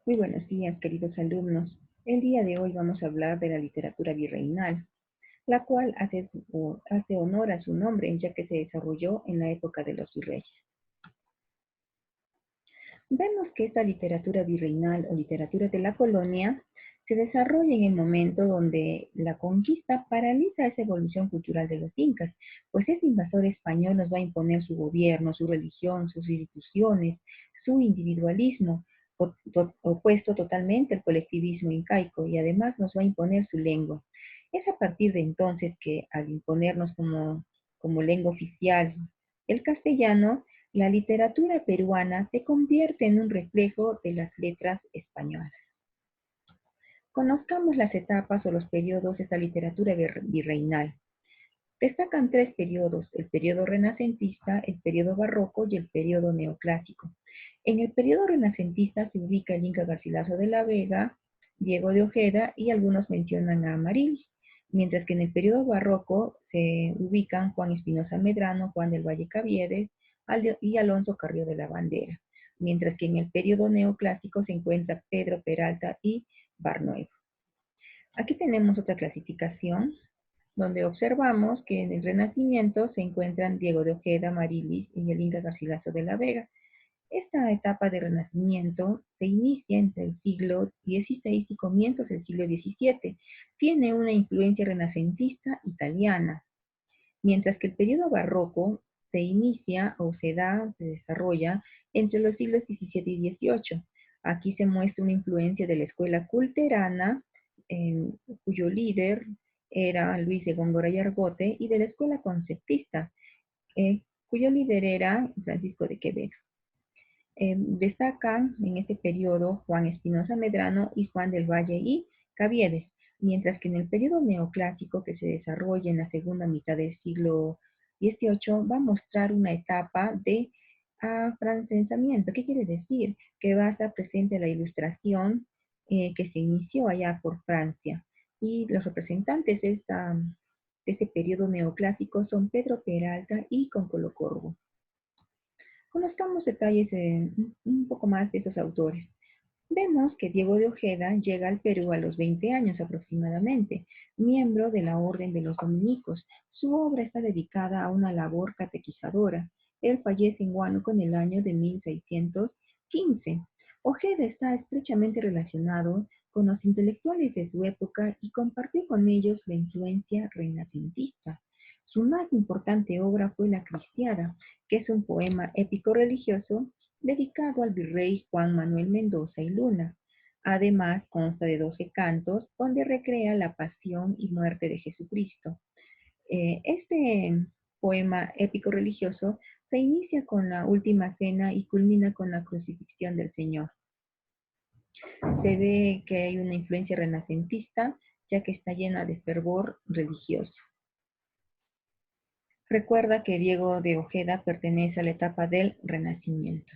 Muy buenos días, queridos alumnos. El día de hoy vamos a hablar de la literatura virreinal, la cual hace honor a su nombre, ya que se desarrolló en la época de los virreyes. Vemos que esta literatura virreinal o literatura de la colonia se desarrolla en el momento donde la conquista paraliza esa evolución cultural de los incas, pues ese invasor español nos va a imponer su gobierno, su religión, sus instituciones, su individualismo, opuesto totalmente al colectivismo incaico, y además nos va a imponer su lengua. Es a partir de entonces que, al imponernos como lengua oficial el castellano, la literatura peruana se convierte en un reflejo de las letras españolas. Conozcamos las etapas o los periodos de esta literatura virreinal. Destacan tres periodos: el periodo renacentista, el periodo barroco y el periodo neoclásico. En el periodo renacentista se ubica el Inca Garcilaso de la Vega, Diego de Ojeda, y algunos mencionan a Amarilis, mientras que en el periodo barroco se ubican Juan Espinosa Medrano, Juan del Valle Caviedes y Alonso Carrió de la Bandera, mientras que en el periodo neoclásico se encuentra Pedro Peralta y Barnuevo. Aquí tenemos otra clasificación donde observamos que en el Renacimiento se encuentran Diego de Ojeda, Amarilis y el Inca Garcilaso de la Vega. Esta etapa de Renacimiento se inicia entre el siglo XVI y comienzos del siglo XVII. Tiene una influencia renacentista italiana, mientras que el periodo barroco se inicia o se desarrolla entre los siglos XVII y XVIII. Aquí se muestra una influencia de la escuela culterana, cuyo líder era Luis de Góngora y Argote, y de la escuela conceptista, cuyo líder era Francisco de Quevedo. Destacan en este periodo Juan Espinosa Medrano y Juan del Valle y Caviedes, mientras que en el periodo neoclásico, que se desarrolla en la segunda mitad del siglo XVIII, va a mostrar una etapa de afrancesamiento. ¿Qué quiere decir? Que va a estar presente la ilustración que se inició allá por Francia. Y los representantes de este periodo neoclásico son Pedro Peralta y Concolo Corvo. Conozcamos detalles un poco más de estos autores. Vemos que Diego de Ojeda llega al Perú a los 20 años aproximadamente, miembro de la Orden de los Dominicos. Su obra está dedicada a una labor catequizadora. Él fallece en Huánuco en el año de 1615. Ojeda está estrechamente relacionado con los intelectuales de su época y compartió con ellos la influencia renacentista. Su más importante obra fue La Cristiada, que es un poema épico religioso dedicado al virrey Juan Manuel Mendoza y Luna. Además, consta de 12 cantos donde recrea la pasión y muerte de Jesucristo. Este poema épico religioso se inicia con la última cena y culmina con la crucifixión del Señor. Se ve que hay una influencia renacentista, ya que está llena de fervor religioso. Recuerda que Diego de Ojeda pertenece a la etapa del Renacimiento.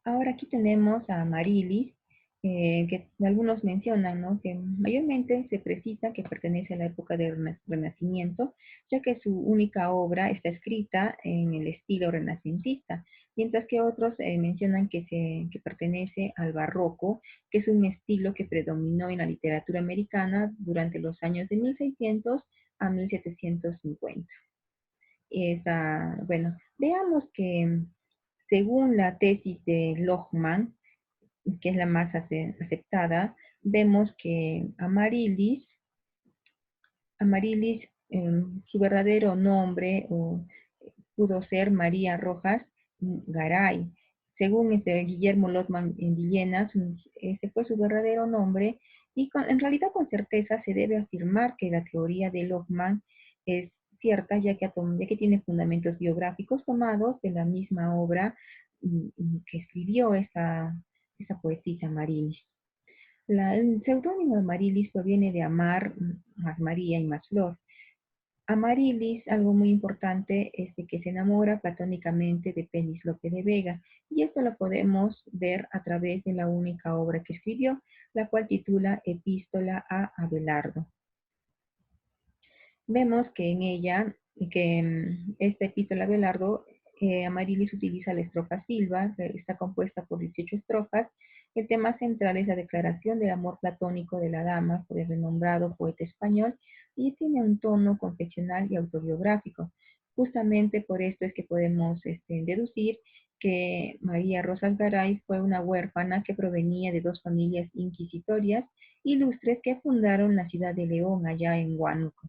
Ahora aquí tenemos a Amarilis, que algunos mencionan, ¿no?, que mayormente se precisa que pertenece a la época del Renacimiento, ya que su única obra está escrita en el estilo renacentista, mientras que otros mencionan que pertenece al barroco, que es un estilo que predominó en la literatura americana durante los años de 1600 a 1750. Bueno, veamos que según la tesis de Lohmann, que es la más aceptada, vemos que Amarilis, su verdadero nombre pudo ser María Rojas Garay. Según Guillermo Lohmann en Villenas, ese fue su verdadero nombre, y en realidad con certeza se debe afirmar que la teoría de Lohmann es cierta, ya que tiene fundamentos biográficos tomados de la misma obra que escribió esa poetisa Amarilis. El seudónimo de Amarilis proviene de Amar, más María y más Flor. Amarilis, algo muy importante, es de que se enamora platónicamente de Pelis Lope de Vega, y esto lo podemos ver a través de la única obra que escribió, la cual titula Epístola a Abelardo. Vemos que en ella, esta epístola a Abelardo, Amarilis utiliza la estrofa silva, que está compuesta por 18 estrofas, El tema central es la declaración del amor platónico de la dama por el renombrado poeta español y tiene un tono confesional y autobiográfico. Justamente por esto es que podemos deducir que María Rosas Garay fue una huérfana que provenía de dos familias inquisitorias ilustres que fundaron la ciudad de León, allá en Huánuco.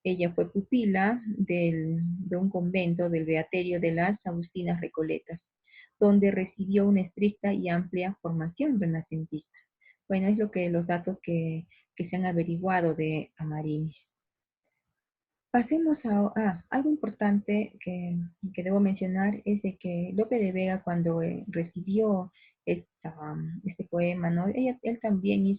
Ella fue pupila de un convento del Beaterio de las Agustinas Recoletas, donde recibió una estricta y amplia formación renacentista. Bueno, es lo que los datos que se han averiguado de Amarinis. Pasemos a algo importante que debo mencionar es de que Lope de Vega cuando recibió este poema, ¿no? Él también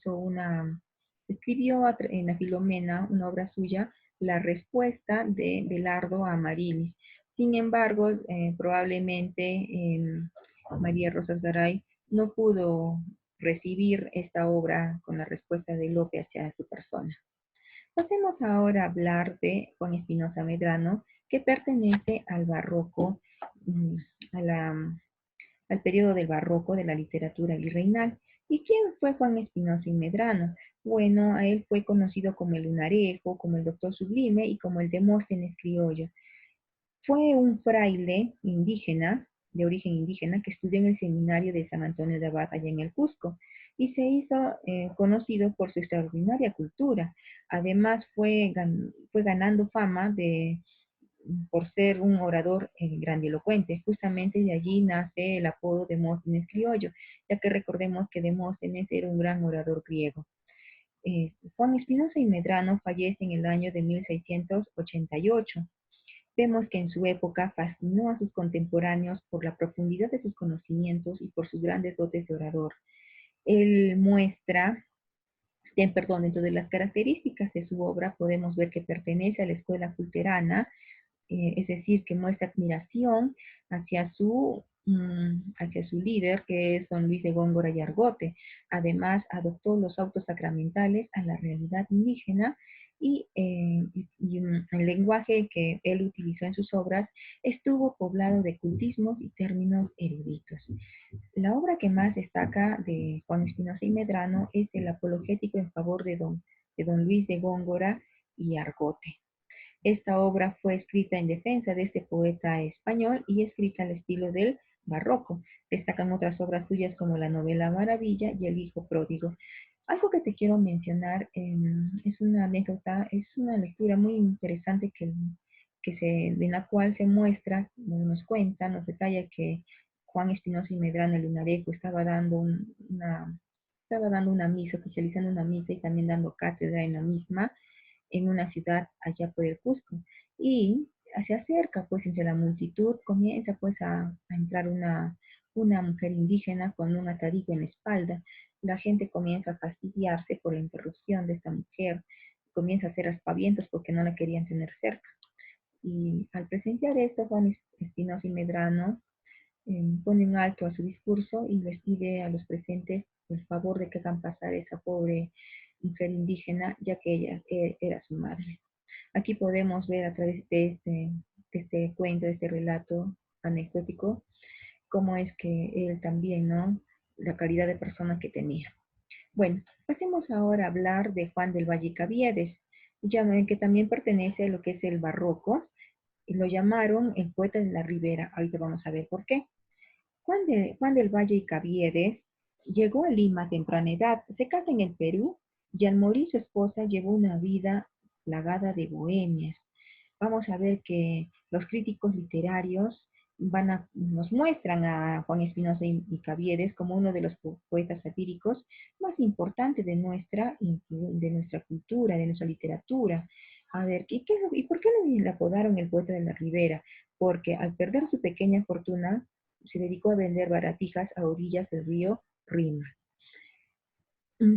escribió en la Filomena, una obra suya, la respuesta de Belardo a Amarilis. Sin embargo, probablemente María Rosas Garay no pudo recibir esta obra con la respuesta de Lope hacia su persona. Pasemos ahora a hablar de Juan Espinosa Medrano, que pertenece al barroco, mm, a al periodo del barroco de la literatura virreinal. ¿Y quién fue Juan Espinosa y Medrano? Bueno, a él fue conocido como el Lunarejo, como el Doctor Sublime y como el Demóstenes criollo. Fue un fraile indígena, de origen indígena, que estudió en el seminario de San Antonio de Abad, allá en el Cusco, y se hizo conocido por su extraordinaria cultura. Además, fue ganando fama por ser un orador grandilocuente. Justamente de allí nace el apodo de Demóstenes criollo, ya que recordemos que Demóstenes era un gran orador griego. Juan Espinosa y Medrano fallece en el año de 1688. Vemos que en su época fascinó a sus contemporáneos por la profundidad de sus conocimientos y por sus grandes dotes de orador. Él muestra, perdón, dentro de las características de su obra podemos ver que pertenece a la escuela culterana, es decir, que muestra admiración hacia su líder, que es don Luis de Góngora y Argote. Además, adoptó los autos sacramentales a la realidad indígena y el lenguaje que él utilizó en sus obras estuvo poblado de cultismos y términos eruditos. La obra que más destaca de Juan Espinosa y Medrano es el apologético en favor de don Luis de Góngora y Argote. Esta obra fue escrita en defensa de este poeta español y escrita al estilo del barroco. Destacan otras obras suyas como la novela Maravilla y El hijo pródigo. Algo que te quiero mencionar es una anécdota, es una lectura muy interesante de la cual se muestra, nos cuenta, nos detalla que Juan Espinosa y Medrano el Lunarejo estaba dando una misa, oficializando una misa y también dando cátedra en la misma en una ciudad allá por el Cusco. Y se acerca, pues, entre la multitud, comienza, pues, a entrar una mujer indígena con un atavío en la espalda. La gente comienza a fastidiarse por la interrupción de esta mujer, comienza a hacer aspavientos porque no la querían tener cerca. Y al presenciar esto, Juan Espinosa y Medrano pone un alto a su discurso y les pide a los presentes el favor de que hagan pasar a esa pobre mujer indígena, ya que ella era su madre. Aquí podemos ver a través de este cuento, de este relato anecdótico, cómo es que él también, ¿no? La calidad de persona que tenía. Bueno, pasemos ahora a hablar de Juan del Valle Caviedes, ya ven que también pertenece a lo que es el barroco, y lo llamaron el poeta de la Ribera. Ahorita vamos a ver por qué. Juan del Valle y Caviedes llegó a Lima a temprana edad, se casa en el Perú y al morir su esposa llevó una vida plagada de bohemias. Vamos a ver que los críticos literarios nos muestran a Juan Espinosa y Caviedes como uno de los poetas satíricos más importantes de nuestra cultura, de nuestra literatura. A ver, ¿y por qué le apodaron el poeta de la Ribera? Porque al perder su pequeña fortuna, se dedicó a vender baratijas a orillas del río Rima.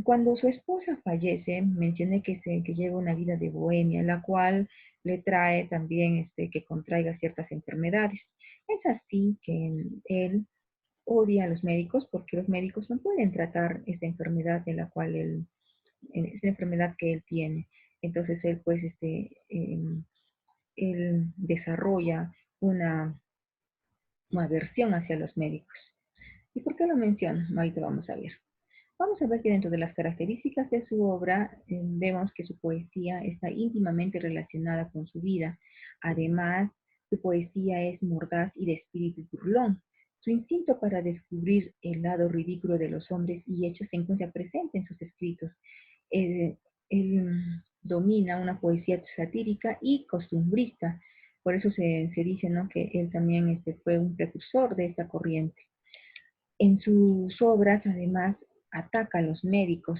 Cuando su esposa fallece, mencioné que lleva una vida de bohemia, la cual le trae también que contraiga ciertas enfermedades. Es así que él odia a los médicos porque los médicos no pueden tratar esta enfermedad de la cual esta enfermedad que él tiene. Entonces él pues él desarrolla una aversión hacia los médicos. ¿Y por qué lo menciono? Ahorita vamos a ver. Vamos a ver que dentro de las características de su obra, vemos que su poesía está íntimamente relacionada con su vida. Además, su poesía es mordaz y de espíritu burlón. Su instinto para descubrir el lado ridículo de los hombres y hechos se encuentra presente en sus escritos. Él, él domina una poesía satírica y costumbrista. Por eso se dice, ¿no?, que él también fue un precursor de esta corriente. En sus obras, además, ataca a los médicos.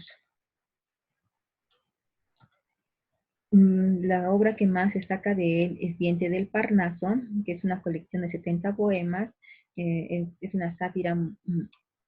La obra que más destaca de él es Diente del Parnaso, que es una colección de 70 poemas. Es una sátira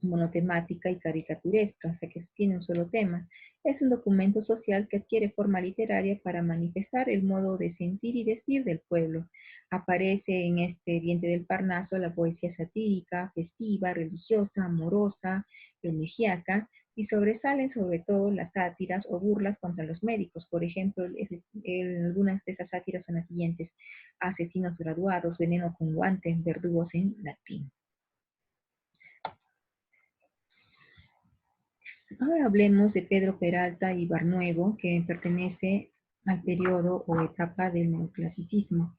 monotemática y caricaturesca, o sea que tiene un solo tema. Es un documento social que adquiere forma literaria para manifestar el modo de sentir y decir del pueblo. Aparece en este Diente del Parnaso la poesía satírica, festiva, religiosa, amorosa, elegíaca, y sobresalen sobre todo las sátiras o burlas contra los médicos. Por ejemplo, algunas de esas sátiras son las siguientes: asesinos graduados, veneno con guantes, verdugos en latín. Ahora hablemos de Pedro Peralta y Barnuevo, que pertenece al periodo o etapa del neoclasicismo.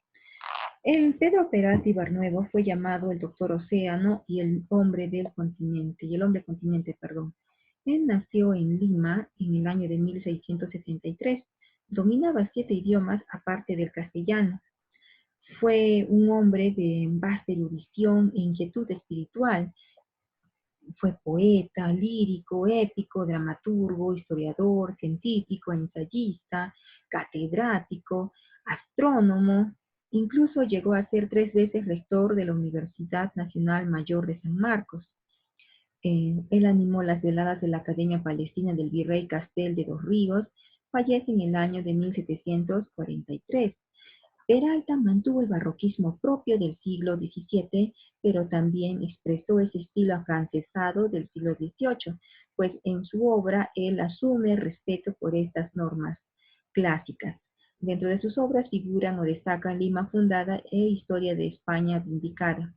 El Pedro Peralta y Barnuevo fue llamado el Doctor Océano y el hombre del continente, y el hombre continente, perdón. Él nació en Lima en el año de 1673. Dominaba 7 idiomas aparte del castellano. Fue un hombre de vasta erudición e inquietud espiritual. Fue poeta, lírico, épico, dramaturgo, historiador, científico, ensayista, catedrático, astrónomo. Incluso llegó a ser 3 veces rector de la Universidad Nacional Mayor de San Marcos. Él animó las veladas de la Academia Palestina del Virrey Castel de Dos Ríos. Fallece en el año de 1743. Peralta mantuvo el barroquismo propio del siglo XVII, pero también expresó ese estilo afrancesado del siglo XVIII, pues en su obra él asume respeto por estas normas clásicas. Dentro de sus obras figuran o destacan Lima fundada e Historia de España vindicada.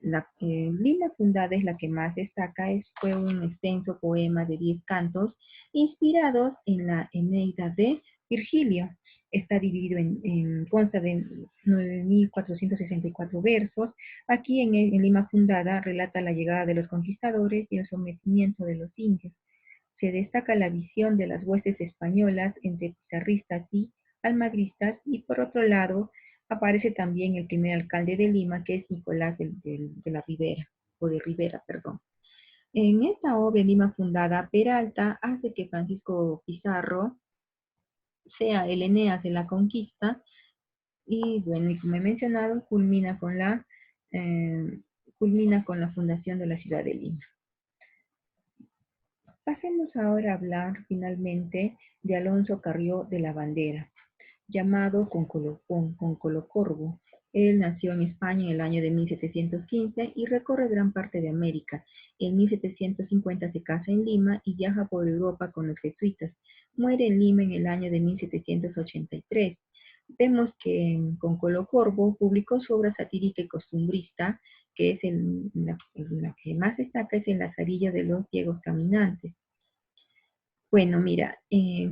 La Lima fundada es la que más destaca. Fue un extenso poema de 10 cantos inspirados en la Eneida de Virgilio. Está dividido consta de 9.464 versos. Aquí en Lima fundada relata la llegada de los conquistadores y el sometimiento de los indios. Se destaca la visión de las huestes españolas entre pizarristas y almagristas, y por otro lado aparece también el primer alcalde de Lima, que es Nicolás de la Ribera, o de Rivera, perdón. En esta obra, Lima fundada, Peralta hace que Francisco Pizarro sea el Eneas de la conquista, y bueno, y como he mencionado, eh, culmina con la fundación de la ciudad de Lima. Pasemos ahora a hablar finalmente de Alonso Carrió de la Bandera, llamado Concolocorvo. Él nació en España en el año de 1715 y recorre gran parte de América. En 1750 se casa en Lima y viaja por Europa con los jesuitas. Muere en Lima en el año de 1783. Vemos que en Concolocorvo publicó su obra satírica y costumbrista, que es la que más destaca es El Lazarillo de los Ciegos Caminantes. Bueno, mira,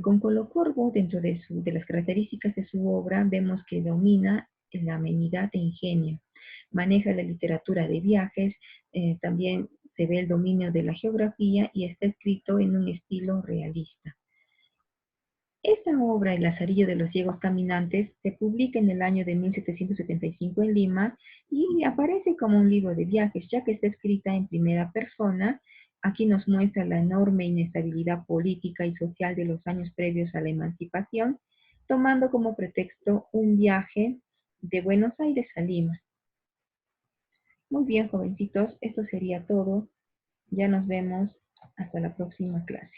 con Colocorvo, dentro de las características de su obra, vemos que domina la amenidad e ingenio, maneja la literatura de viajes, también se ve el dominio de la geografía y está escrito en un estilo realista. Esta obra, El Lazarillo de los Ciegos Caminantes, se publica en el año de 1775 en Lima y aparece como un libro de viajes, ya que está escrita en primera persona. Aquí nos muestra la enorme inestabilidad política y social de los años previos a la emancipación, tomando como pretexto un viaje de Buenos Aires a Lima. Muy bien, jovencitos, esto sería todo. Ya nos vemos hasta la próxima clase.